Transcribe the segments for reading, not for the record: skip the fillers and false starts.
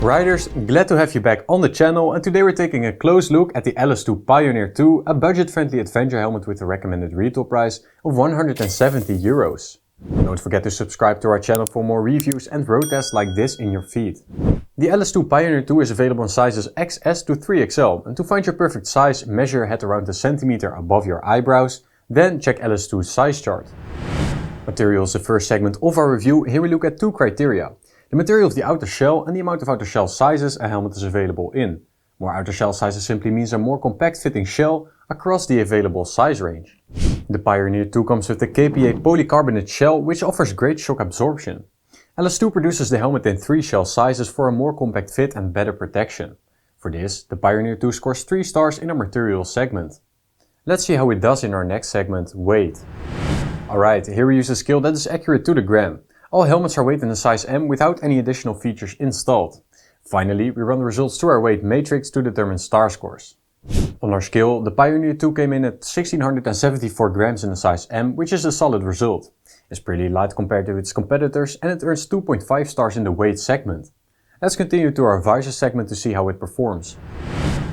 Riders, glad to have you back on the channel, and today we're taking a close look at the LS2 Pioneer 2, a budget-friendly adventure helmet with a recommended retail price of 170 euros. Don't forget to subscribe to our channel for more reviews and road tests like this in your feed. The LS2 Pioneer 2 is available in sizes XS to 3XL, and to find your perfect size, measure your head around a centimeter above your eyebrows, then check LS2's size chart. Material is the first segment of our review. Here we look at two criteria: the material of the outer shell and the amount of outer shell sizes a helmet is available in. More outer shell sizes simply means a more compact fitting shell across the available size range. The Pioneer 2 comes with the KPA polycarbonate shell, which offers great shock absorption. LS2 produces the helmet in 3 shell sizes for a more compact fit and better protection. For this, the Pioneer 2 scores 3 stars in our material segment. Let's see how it does in our next segment, weight. Alright, here we use a scale that is accurate to the gram. All helmets are weighed in a size M without any additional features installed. Finally, we run the results through our weight matrix to determine star scores. On our scale, the Pioneer 2 came in at 1674 grams in a size M, which is a solid result. It's pretty light compared to its competitors, and it earns 2.5 stars in the weight segment. Let's continue to our visor segment to see how it performs.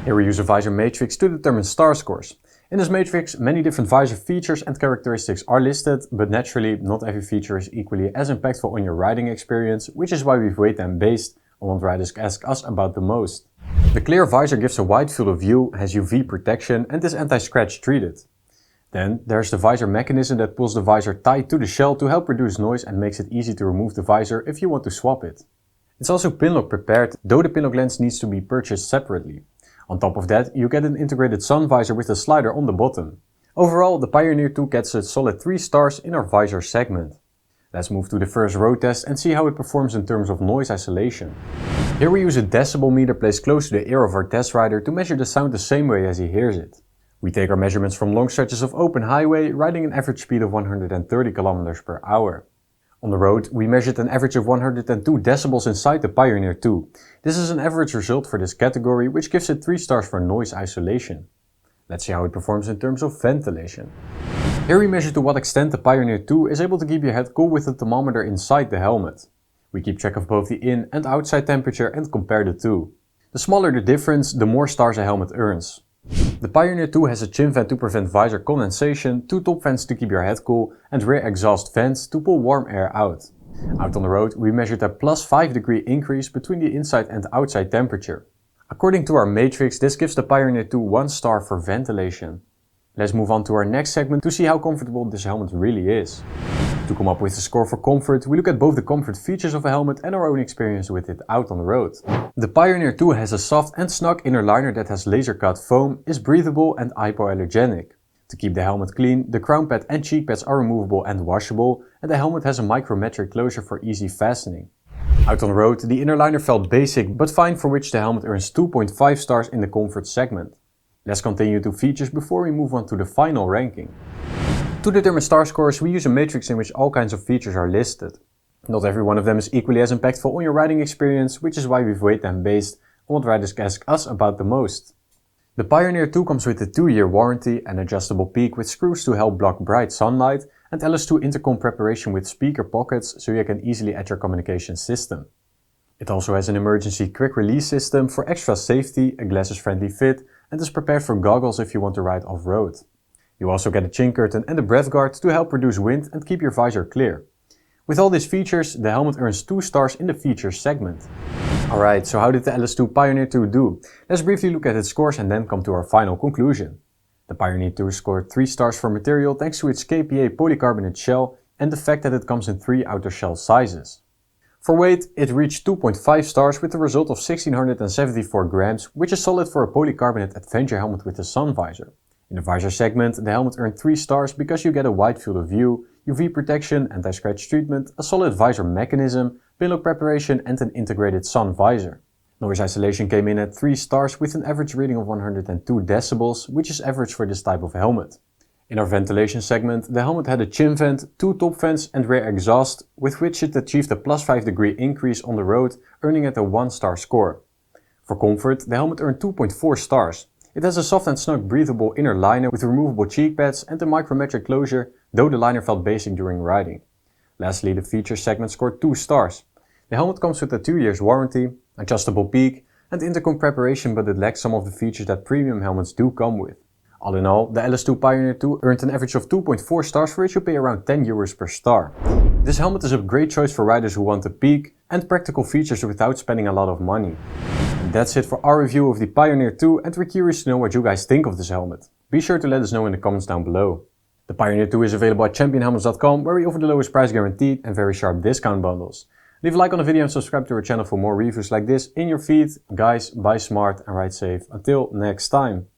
Here we use a visor matrix to determine star scores. In this matrix, many different visor features and characteristics are listed, but naturally not every feature is equally as impactful on your riding experience, which is why we've weighted them based on what riders ask us about the most. The clear visor gives a wide field of view, has UV protection and is anti-scratch treated. Then there's the visor mechanism that pulls the visor tight to the shell to help reduce noise and makes it easy to remove the visor if you want to swap it. It's also pinlock prepared, though the pinlock lens needs to be purchased separately. On top of that, you get an integrated sun visor with a slider on the bottom. Overall, the Pioneer 2 gets a solid 3 stars in our visor segment. Let's move to the first road test and see how it performs in terms of noise isolation. Here we use a decibel meter placed close to the ear of our test rider to measure the sound the same way as he hears it. We take our measurements from long stretches of open highway, riding an average speed of 130 km per hour. On the road, we measured an average of 102 decibels inside the Pioneer 2. This is an average result for this category, which gives it 3 stars for noise isolation. Let's see how it performs in terms of ventilation. Here we measure to what extent the Pioneer 2 is able to keep your head cool with the thermometer inside the helmet. We keep track of both the in and outside temperature and compare the two. The smaller the difference, the more stars a helmet earns. The Pioneer 2 has a chin vent to prevent visor condensation, 2 top vents to keep your head cool, and rear exhaust vents to pull warm air out. Out on the road, we measured a plus 5 degree increase between the inside and outside temperature. According to our matrix, this gives the Pioneer 2 1 star for ventilation. Let's move on to our next segment to see how comfortable this helmet really is. To come up with a score for comfort, we look at both the comfort features of a helmet and our own experience with it out on the road. The Pioneer 2 has a soft and snug inner liner that has laser cut foam, is breathable and hypoallergenic. To keep the helmet clean, the crown pad and cheek pads are removable and washable, and the helmet has a micrometric closure for easy fastening. Out on the road, the inner liner felt basic but fine, for which the helmet earns 2.5 stars in the comfort segment. Let's continue to features before we move on to the final ranking. To determine star scores, we use a matrix in which all kinds of features are listed. Not every one of them is equally as impactful on your riding experience, which is why we've weighted them based on what riders ask us about the most. The Pioneer 2 comes with a 2-year warranty, an adjustable peak with screws to help block bright sunlight, and LS2 intercom preparation with speaker pockets so you can easily add your communication system. It also has an emergency quick release system for extra safety, a glasses friendly fit, and is prepared for goggles if you want to ride off-road. You also get a chin curtain and a breath guard to help reduce wind and keep your visor clear. With all these features, the helmet earns 2 stars in the features segment. Alright, so how did the LS2 Pioneer 2 do? Let's briefly look at its scores and then come to our final conclusion. The Pioneer 2 scored 3 stars for material thanks to its KPA polycarbonate shell and the fact that it comes in 3 outer shell sizes. For weight, it reached 2.5 stars with a result of 1674 grams, which is solid for a polycarbonate adventure helmet with a sun visor. In the visor segment, the helmet earned 3 stars because you get a wide field of view, UV protection, anti-scratch treatment, a solid visor mechanism, pinlock preparation and an integrated sun visor. Noise isolation came in at 3 stars with an average reading of 102 decibels, which is average for this type of helmet. In our ventilation segment, the helmet had a chin vent, 2 top vents and rear exhaust, with which it achieved a plus 5 degree increase on the road, earning it a 1 star score. For comfort, the helmet earned 2.4 stars. It has a soft and snug breathable inner liner with removable cheek pads and a micrometric closure, though the liner felt basic during riding. Lastly, the features segment scored 2 stars. The helmet comes with a 2 years warranty, adjustable peak, and intercom preparation, but it lacks some of the features that premium helmets do come with. All in all, the LS2 Pioneer 2 earned an average of 2.4 stars, for which you pay around 10 euros per star. This helmet is a great choice for riders who want a peak and practical features without spending a lot of money. And that's it for our review of the Pioneer 2, and we're curious to know what you guys think of this helmet. Be sure to let us know in the comments down below. The Pioneer 2 is available at championhelmets.com, where we offer the lowest price guaranteed and very sharp discount bundles. Leave a like on the video and subscribe to our channel for more reviews like this in your feed. Guys, buy smart and ride safe. Until next time.